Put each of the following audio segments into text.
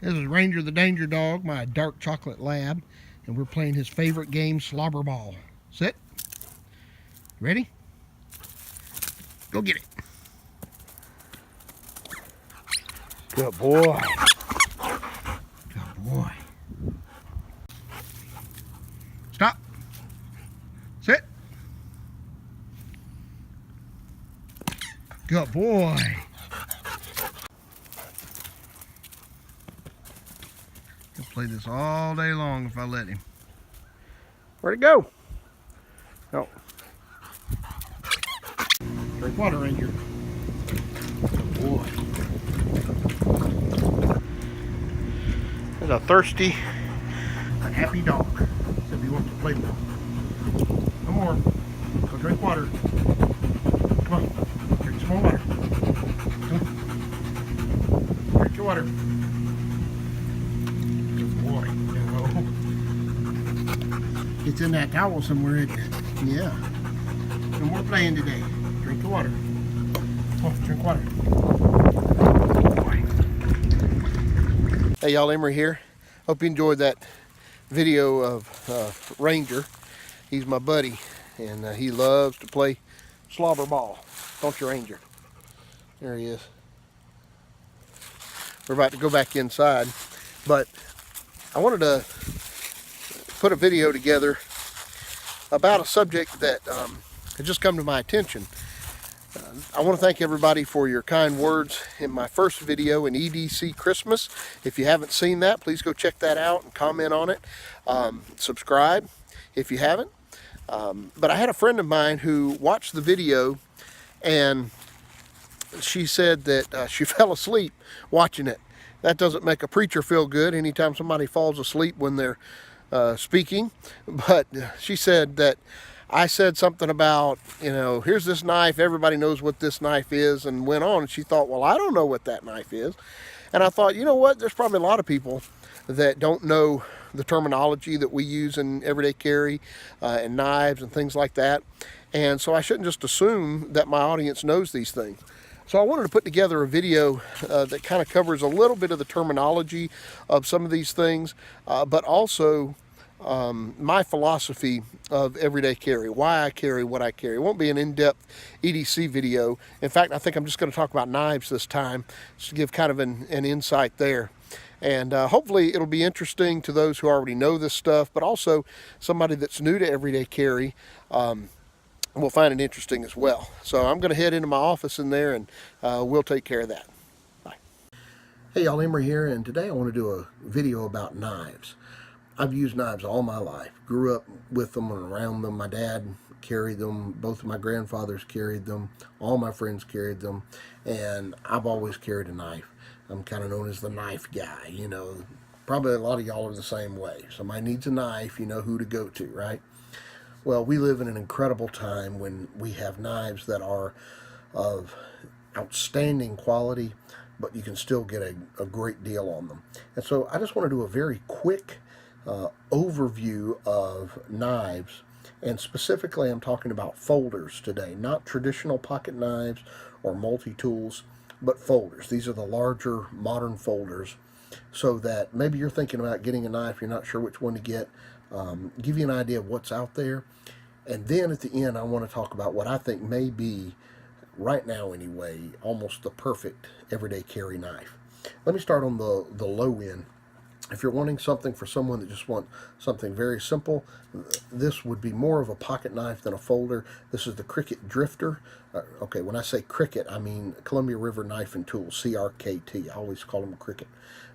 This is Ranger the Danger Dog, my dark chocolate lab, and we're playing his favorite game, Slobber Ball. Sit. Ready? Go get it. Good boy. Good boy. Stop. Sit. Good boy. He'll play this all day long if I let him. Where'd it go? Oh. Drink water, Ranger. Good boy. There's a thirsty, happy dog. Said he wants to play more. No more. Go drink water. Come on. Drink some more water. Come on. Drink your water. Good boy. No. It's in that towel somewhere, isn't it? Yeah. No more playing today. Drink your water. Come on, drink water. Hey y'all, Emery here. Hope you enjoyed that video of Ranger. He's my buddy, and he loves to play slobber ball. Don't you, Ranger? There he is. We're about to go back inside, but I wanted to put a video together about a subject that had just come to my attention. I want to thank everybody for your kind words in my first video in EDC Christmas. If you haven't seen that, please go check that out and comment on it. Subscribe if you haven't. But I had a friend of mine who watched the video, and she said that she fell asleep watching it. That doesn't make a preacher feel good anytime somebody falls asleep when they're speaking. But she said that I said something about, you know, here's this knife, everybody knows what this knife is, and went on, and she thought, well, I don't know what that knife is. And I thought, you know what, there's probably a lot of people that don't know the terminology that we use in everyday carry and knives and things like that. And so I shouldn't just assume that my audience knows these things. So I wanted to put together a video that kind of covers a little bit of the terminology of some of these things, but also my philosophy of everyday carry, why I carry what I carry. It won't be an in-depth EDC video. In fact, I think I'm just going to talk about knives this time, just to give kind of an insight there. And hopefully it'll be interesting to those who already know this stuff, but also somebody that's new to everyday carry will find it interesting as well. So I'm going to head into my office in there, and we'll take care of that. Bye. Hey y'all, Emery here, and today I want to do a video about knives. I've used knives all my life. Grew up with them and around them. My dad carried them. Both of my grandfathers carried them. All my friends carried them. And I've always carried a knife. I'm kind of known as the knife guy, you know. Probably a lot of y'all are the same way. Somebody needs a knife, you know who to go to, right? Well, we live in an incredible time when we have knives that are of outstanding quality, but you can still get a great deal on them. And so I just want to do a very quick overview of knives, and specifically I'm talking about folders today, not traditional pocket knives or multi-tools, but folders. These are the larger modern folders, so that maybe you're thinking about getting a knife, you're not sure which one to get, give you an idea of what's out there. And then at the end I want to talk about what I think may be, right now anyway, almost the perfect everyday carry knife. Let me start on the low end. If you're wanting something for someone that just wants something very simple, this would be more of a pocket knife than a folder. This is the Cricut Drifter. Okay, when I say Cricut, I mean Columbia River Knife and Tools, CRKT. I always call them Cricut.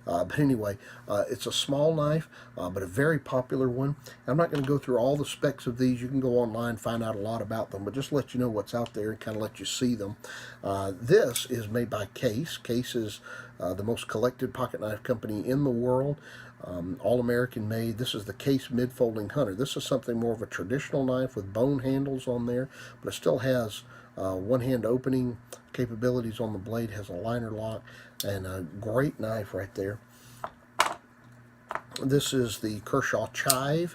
But anyway, it's a small knife, but a very popular one. I'm not going to go through all the specs of these. You can go online, find out a lot about them, but just let you know what's out there and kind of let you see them. This is made by Case. Case is the most collected pocket knife company in the world. All American made. This is the Case Mid-Folding Hunter. This is something more of a traditional knife with bone handles on there, but it still has one-hand opening capabilities on the blade, has a liner lock, and a great knife right there. This is the Kershaw Cqc.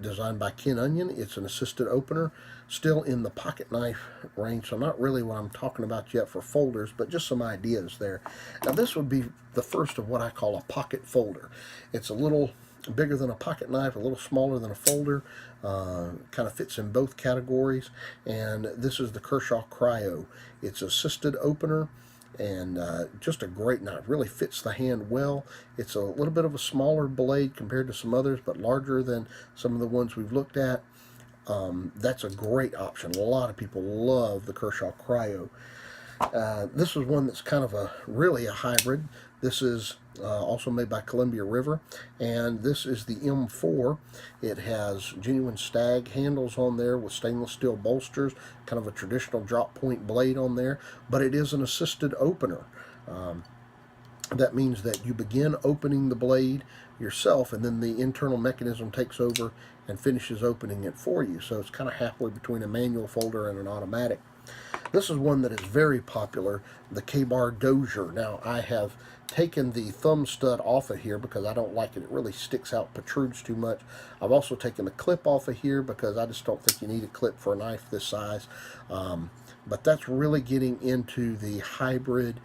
designed by Ken Onion. It's an assisted opener, still in the pocket knife range, so not really what I'm talking about yet for folders, but just some ideas there. Now this would be the first of what I call a pocket folder. It's a little bigger than a pocket knife, a little smaller than a folder, kind of fits in both categories, and this is the Kershaw Cryo. It's assisted opener, and just a great knife. Really fits the hand well. It's a little bit of a smaller blade compared to some others, but larger than some of the ones we've looked at. That's a great option. A lot of people love the Kershaw Cryo. This is one that's kind of really a hybrid. This is also made by Columbia River, and this is the M4. It has genuine stag handles on there with stainless steel bolsters, kind of a traditional drop point blade on there, but it is an assisted opener. That means that you begin opening the blade yourself, and then the internal mechanism takes over and finishes opening it for you. So it's kind of halfway between a manual folder and an automatic. This is one that is very popular, the K-Bar Dozier. Now, I have taken the thumb stud off of here because I don't like it. It really sticks out, protrudes too much. I've also taken the clip off of here because I just don't think you need a clip for a knife this size. But that's really getting into the hybrid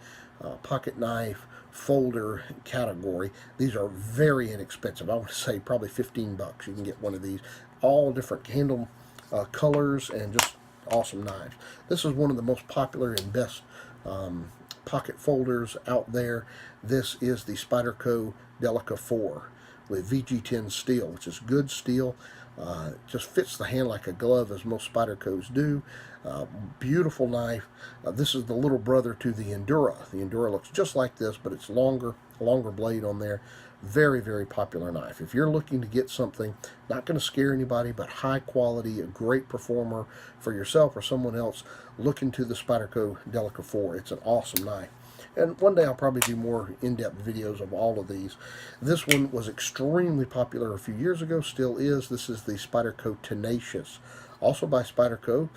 pocket knife folder category. These are very inexpensive. I would say probably 15 bucks. You can get one of these. All different handle colors and just awesome knives. This is one of the most popular and best pocket folders out there. This is the Spyderco Delica 4 with VG10 steel, which is good steel. Just fits the hand like a glove, as most Spydercos do. Beautiful knife. This is the little brother to the Endura. The Endura looks just like this, but it's longer blade on there. Very, very popular knife. If you're looking to get something, not going to scare anybody, but high quality, a great performer for yourself or someone else, look into the Spyderco Delica 4. It's an awesome knife. And one day I'll probably do more in-depth videos of all of these. This one was extremely popular a few years ago, still is. This is the Spyderco Tenacious, also by Spyderco.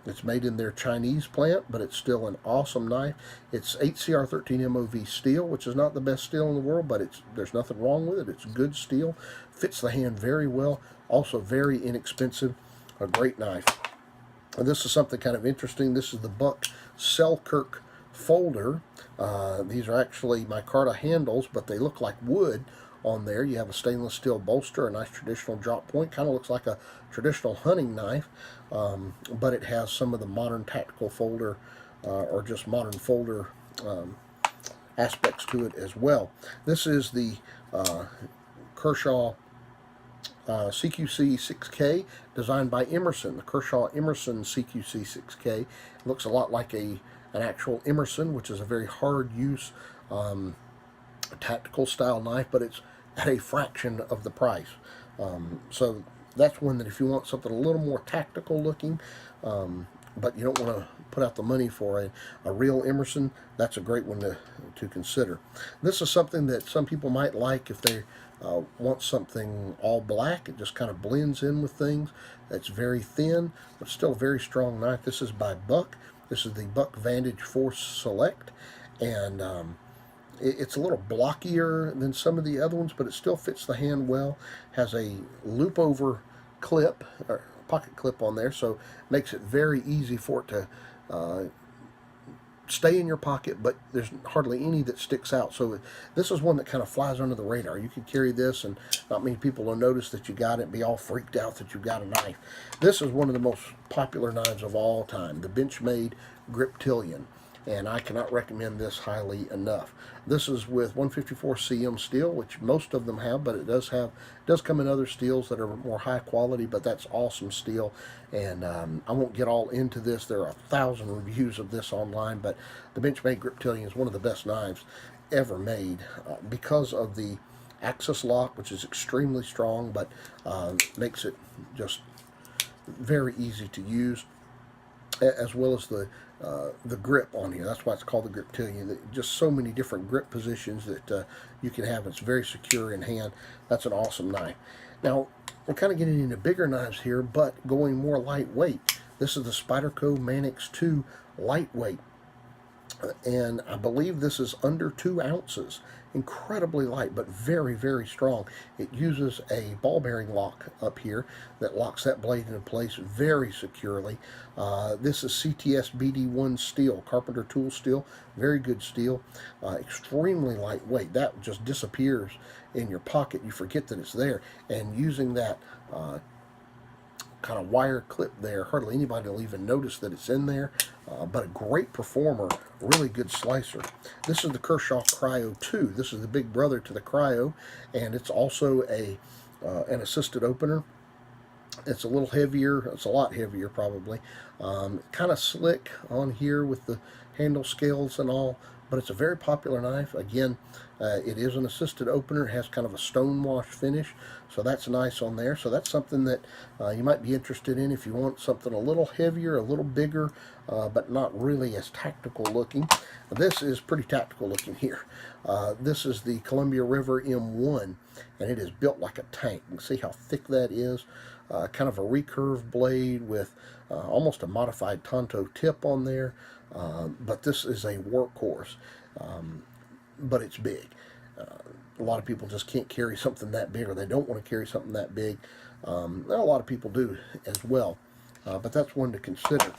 It's made in their Chinese plant, but it's still an awesome knife. It's 8CR13 MOV steel, which is not the best steel in the world, but there's nothing wrong with it. It's good steel, fits the hand very well, also very inexpensive, a great knife. And this is something kind of interesting. This is the Buck Selkirk folder. These are actually micarta handles, but they look like wood on there. You have a stainless steel bolster, a nice traditional drop point, kind of looks like a traditional hunting knife, but it has some of the modern tactical folder or just modern folder aspects to it as well. This is the Kershaw Cqc 6K, designed by Emerson, the Kershaw Emerson Cqc 6K. It looks a lot like an actual Emerson, which is a very hard use tactical style knife, but it's at a fraction of the price. So that's one that if you want something a little more tactical looking, but you don't want to put out the money for a real Emerson, that's a great one to consider. This is something that some people might like if they want something all black. It just kind of blends in with things. It's very thin, but still a very strong knife. This is by Buck. This is the Buck Vantage Force Select, and it's a little blockier than some of the other ones, but it still fits the hand well. Has a loop over clip, or pocket clip on there, so makes it very easy for it to stay in your pocket, but there's hardly any that sticks out. So this is one that kind of flies under the radar. You could carry this and not many people will notice that you got it and be all freaked out that you got a knife. This is one of the most popular knives of all time, the Benchmade Griptilian, and I cannot recommend this highly enough. This is with 154 cm steel, which most of them have, but it does come in other steels that are more high quality, but that's awesome steel. And I won't get all into this. There are 1,000 reviews of this online, but the Benchmade Griptilian is one of the best knives ever made because of the axis lock, which is extremely strong, but makes it just very easy to use, as well as the grip on here. That's why it's called the Griptilian. Just so many different grip positions that you can have. It's very secure in hand. That's an awesome knife. Now, we're kind of getting into bigger knives here, but going more lightweight. This is the Spyderco Mannix 2 Lightweight. and I believe this is under 2 ounces. Incredibly light, but very, very strong. It uses a ball bearing lock up here that locks that blade in place very securely. This is CTS BD1 steel, Carpenter tool steel, very good steel, extremely lightweight. That just disappears in your pocket. You forget that it's there, and using that kind of wire clip there, hardly anybody will even notice that it's in there, but a great performer, really good slicer. This is the Kershaw Cryo 2. This is the big brother to the Cryo, and it's also an assisted opener. It's a little heavier, it's a lot heavier probably, kind of slick on here with the handle scales and all, but it's a very popular knife. Again, it is an assisted opener. It has kind of a stonewash finish, so that's nice on there. So that's something that you might be interested in if you want something a little heavier, a little bigger, but not really as tactical looking. This is pretty tactical looking here. This is the Columbia River M1, and it is built like a tank. You can see how thick that is. Kind of a recurved blade with almost a modified Tonto tip on there. But this is a workhorse, but it's big. A lot of people just can't carry something that big, or they don't want to carry something that big. A lot of people do as well, but that's one to consider.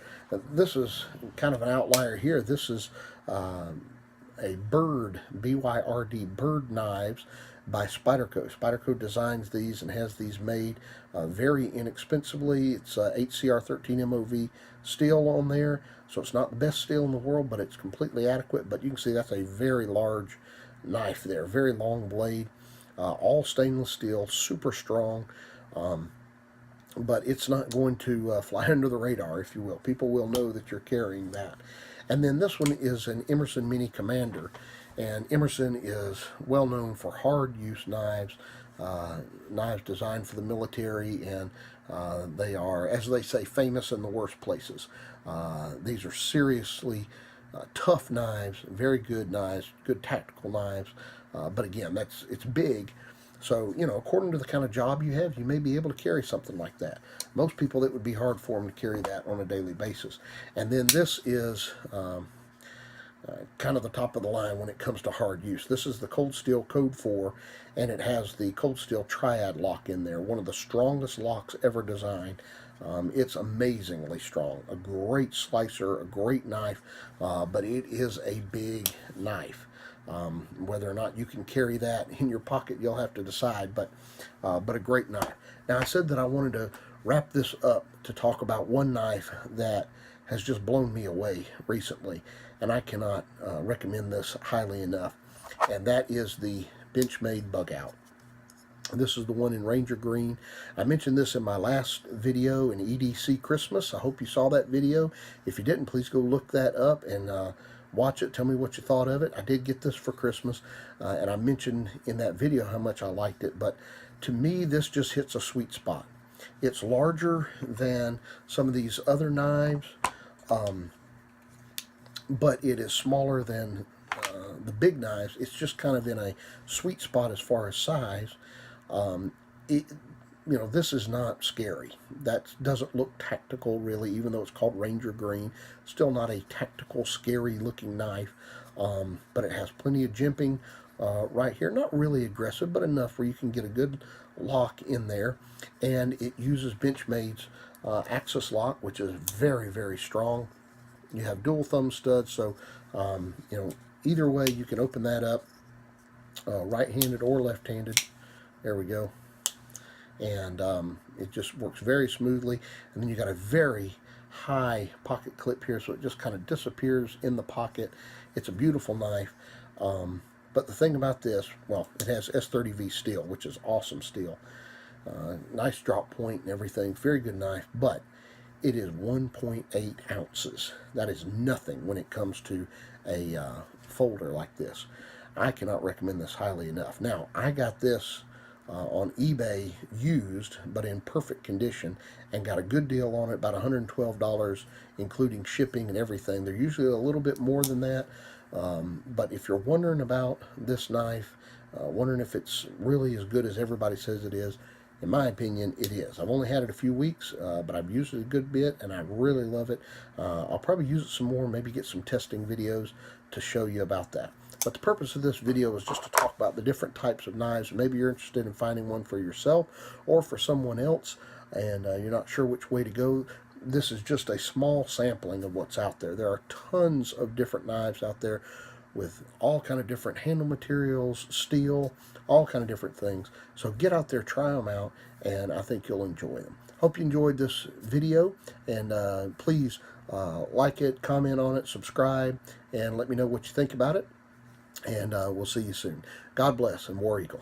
This is kind of an outlier here. This is a Bird, B-Y-R-D, Bird knives by Spyderco. Spyderco designs these and has these made very inexpensively. It's 8CR13 MOV steel on there, so it's not the best steel in the world, but it's completely adequate. But you can see that's a very large knife there, very long blade, all stainless steel, super strong, but it's not going to fly under the radar, if you will. People will know that you're carrying that. And then this one is an Emerson Mini Commander, and Emerson is well known for hard use knives, knives designed for the military, and they are, as they say, famous in the worst places. These are seriously tough knives, very good knives, good tactical knives, but again, it's big. So, you know, according to the kind of job you have, you may be able to carry something like that. Most people, it would be hard for them to carry that on a daily basis. And then this is kind of the top of the line when it comes to hard use. This is the Cold Steel Code 4, and it has the Cold Steel Triad lock in there, one of the strongest locks ever designed. It's amazingly strong, a great slicer, a great knife, but it is a big knife. Whether or not you can carry that in your pocket, you'll have to decide, but a great knife. Now, I said that I wanted to wrap this up to talk about one knife that has just blown me away recently, and I cannot recommend this highly enough, and that is the Benchmade Bug-Out. This is the one in Ranger Green. I mentioned this in my last video in EDC Christmas. I hope you saw that video. If you didn't, please go look that up and watch it. Tell me what you thought of it. I did get this for Christmas, and I mentioned in that video how much I liked it, but to me, this just hits a sweet spot. It's larger than some of these other knives, but it is smaller than the big knives. It's just kind of in a sweet spot as far as size. You know, this is not scary. That doesn't look tactical, really, even though it's called Ranger Green. Still not a tactical, scary-looking knife, but it has plenty of jimping right here. Not really aggressive, but enough where you can get a good lock in there. And it uses Benchmade's axis lock, which is very, very strong. You have dual thumb studs, so you know, either way you can open that up, right-handed or left-handed. There we go. And it just works very smoothly. And then you got a very high pocket clip here, so it just kind of disappears in the pocket. It's a beautiful knife. But the thing about this, well, it has S30V steel, which is awesome steel. Nice drop point and everything. Very good knife, but it is 1.8 ounces. That is nothing when it comes to a folder like this. I cannot recommend this highly enough. Now, I got this on eBay used, but in perfect condition, and got a good deal on it, about $112, including shipping and everything. They're usually a little bit more than that, but if you're wondering about this knife, wondering if it's really as good as everybody says it is, In my opinion, it is. I've only had it a few weeks, but I've used it a good bit, and I really love it. I'll probably use it some more, maybe get some testing videos to show you about that. But the purpose of this video is just to talk about the different types of knives. Maybe you're interested in finding one for yourself or for someone else, and you're not sure which way to go. This is just a small sampling of what's out there. There are tons of different knives out there with all kind of different handle materials, steel, all kind of different things. So get out there, try them out, and I think you'll enjoy them. Hope you enjoyed this video, and please like it, comment on it, subscribe, and let me know what you think about it. And we'll see you soon. God bless, and War Eagle.